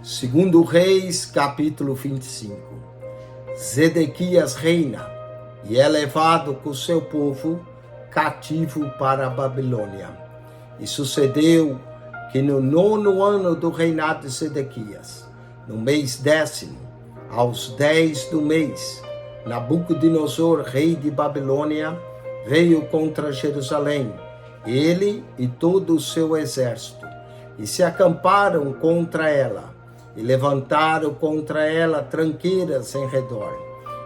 Segundo Reis, capítulo 25. Zedequias reina e é levado com seu povo cativo para a Babilônia. E sucedeu que no 9º ano do reinado de Zedequias, no mês 10º, aos 10 do mês, Nabucodonosor, rei de Babilônia, veio contra Jerusalém, ele e todo o seu exército, e se acamparam contra ela, e levantaram contra ela tranqueiras em redor.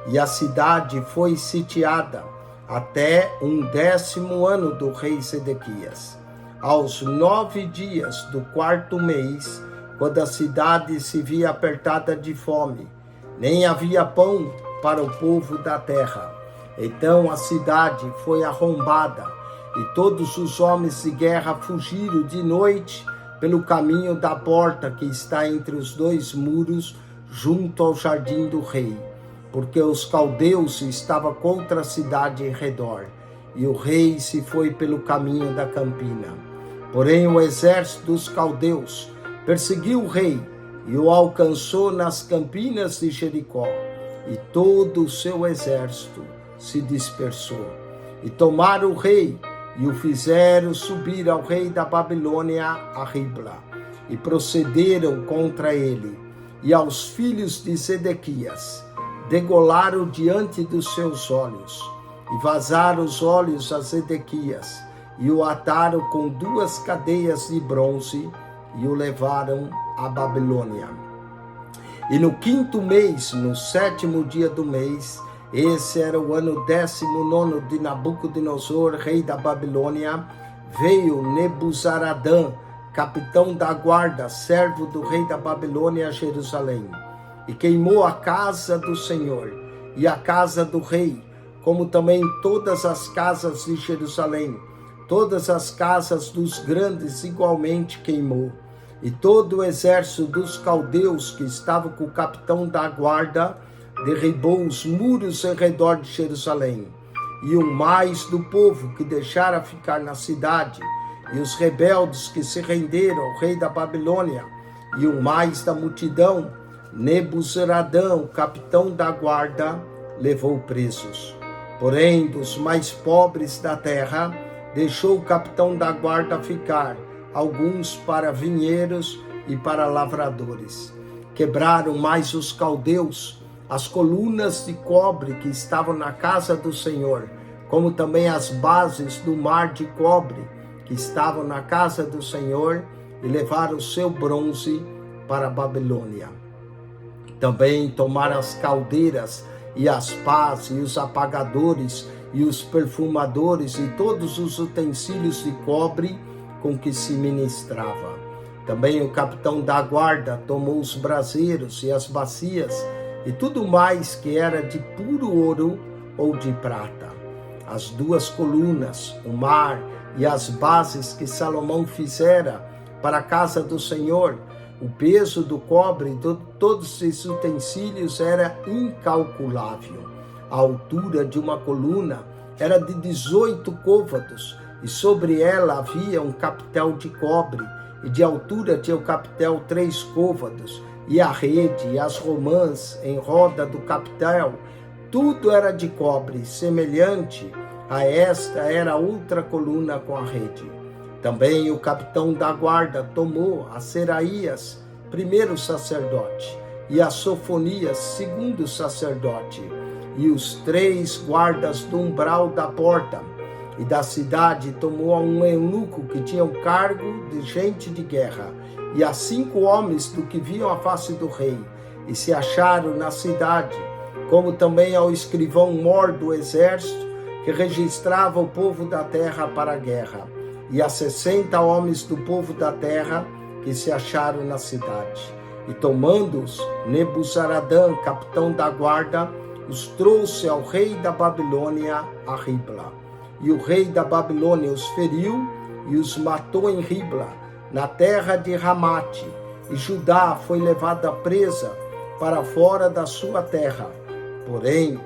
E a cidade foi sitiada até um 10º ano do rei Zedequias. Aos 9 dias do 4º mês, quando a cidade se via apertada de fome, nem havia pão para o povo da terra. Então a cidade foi arrombada, e todos os homens de guerra fugiram de noite pelo caminho da porta que está entre os dois muros, junto ao jardim do rei, porque os caldeus estavam contra a cidade em redor, e o rei se foi pelo caminho da campina. Porém o exército dos caldeus perseguiu o rei, e o alcançou nas campinas de Jericó, e todo o seu exército se dispersou. E tomaram o rei, e o fizeram subir ao rei da Babilônia a Ribla, e procederam contra ele, e aos filhos de Zedequias, degolaram diante dos seus olhos, e vazaram os olhos a Zedequias, e o ataram com 2 cadeias de bronze, e o levaram à Babilônia. E no 5º mês, no 7º dia do mês, esse era o ano 19º de Nabucodonosor, rei da Babilônia, veio Nebuzaradã, capitão da guarda, servo do rei da Babilônia, a Jerusalém, e queimou a casa do Senhor e a casa do rei, como também todas as casas de Jerusalém, todas as casas dos grandes igualmente queimou, e todo o exército dos caldeus que estava com o capitão da guarda derribou os muros em redor de Jerusalém, e o mais do povo que deixara ficar na cidade, e os rebeldes que se renderam ao rei da Babilônia, e o mais da multidão, Nebuzaradã, o capitão da guarda, levou presos. Porém, dos mais pobres da terra, deixou o capitão da guarda ficar, alguns para vinheiros e para lavradores. Quebraram mais os caldeus as colunas de cobre que estavam na casa do Senhor, como também as bases do mar de cobre que estavam na casa do Senhor, e levaram o seu bronze para a Babilônia. Também tomaram as caldeiras e as pás e os apagadores e os perfumadores e todos os utensílios de cobre com que se ministrava. Também o capitão da guarda tomou os braseiros e as bacias e tudo mais que era de puro ouro ou de prata. As 2 colunas, o mar e as bases que Salomão fizera para a casa do Senhor, o peso do cobre de todos esses utensílios era incalculável. A altura de uma coluna era de 18 côvados, e sobre ela havia um capitel de cobre, e de altura tinha o capitel 3 côvados, e a rede e as romãs em roda do capitel, tudo era de cobre, semelhante a esta era outra coluna com a rede. Também o capitão da guarda tomou a Seraías, primeiro sacerdote, e a Sofonias, segundo sacerdote, e os 3 guardas do umbral da porta, e da cidade tomou a um eunuco que tinha o cargo de gente de guerra, e a 5 homens do que viam a face do rei, e se acharam na cidade, como também ao escrivão-mor do exército, que registrava o povo da terra para a guerra, e a 60 homens do povo da terra, que se acharam na cidade. E tomando-os, Nebuzaradã, capitão da guarda, os trouxe ao rei da Babilônia a Ribla. E o rei da Babilônia os feriu e os matou em Ribla, na terra de Ramate, e Judá foi levada presa para fora da sua terra. Porém,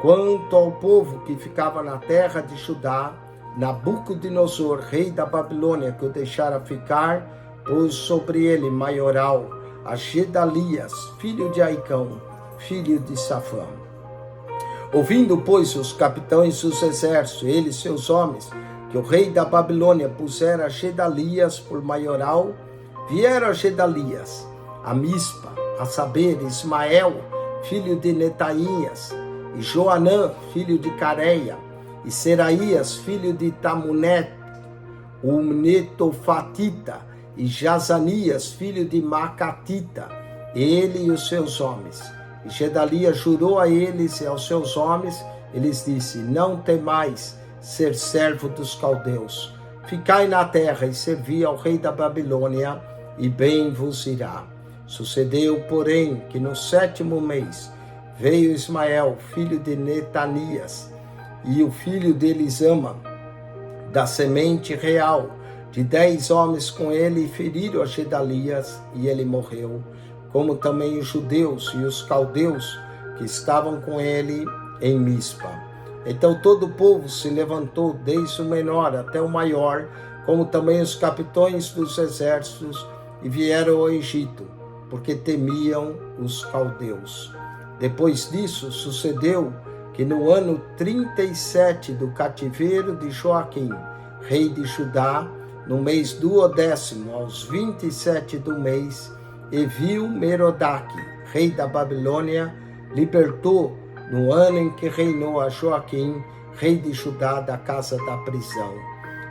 quanto ao povo que ficava na terra de Judá, Nabucodonosor, rei da Babilônia, que o deixara ficar, pôs sobre ele maioral, a Gedalias, filho de Aicão, filho de Safã. Ouvindo, pois, os capitães dos exércitos, eles e seus homens, que o rei da Babilônia pusera Gedalias por maioral, vieram a Gedalias, a Mispa, a saber, Ismael, filho de Netainhas, e Joanã, filho de Careia, e Seraías, filho de Tamunet, o Netofatita, e Jazanias, filho de Macatita, ele e os seus homens. E Gedalias jurou a eles e aos seus homens, eles disse: não temais ser servo dos caldeus, ficai na terra e servi ao rei da Babilônia, e bem vos irá. Sucedeu, porém, que no 7º mês veio Ismael, filho de Netanias, e o filho de Elisama, da semente real, de 10 homens com ele, e feriram a Gedalias, e ele morreu, como também os judeus e os caldeus que estavam com ele em Mispa. Então todo o povo se levantou, desde o menor até o maior, como também os capitães dos exércitos, e vieram ao Egito, porque temiam os caldeus. Depois disso, sucedeu que no ano 37 do cativeiro de Joaquim, rei de Judá, no mês 12º, aos 27 do mês, Evil-Merodach, rei da Babilônia, libertou no ano em que reinou a Joaquim, rei de Judá, da casa da prisão.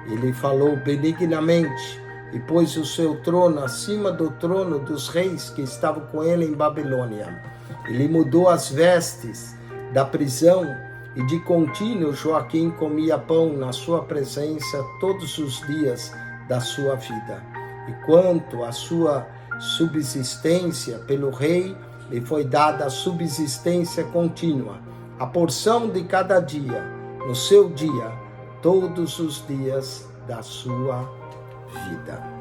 Ele falou benignamente e pôs o seu trono acima do trono dos reis que estavam com ele em Babilônia. Ele mudou as vestes da prisão, e de contínuo Joaquim comia pão na sua presença todos os dias da sua vida. E quanto à sua subsistência, pelo rei lhe foi dada a subsistência contínua, a porção de cada dia, no seu dia, todos os dias da sua vida.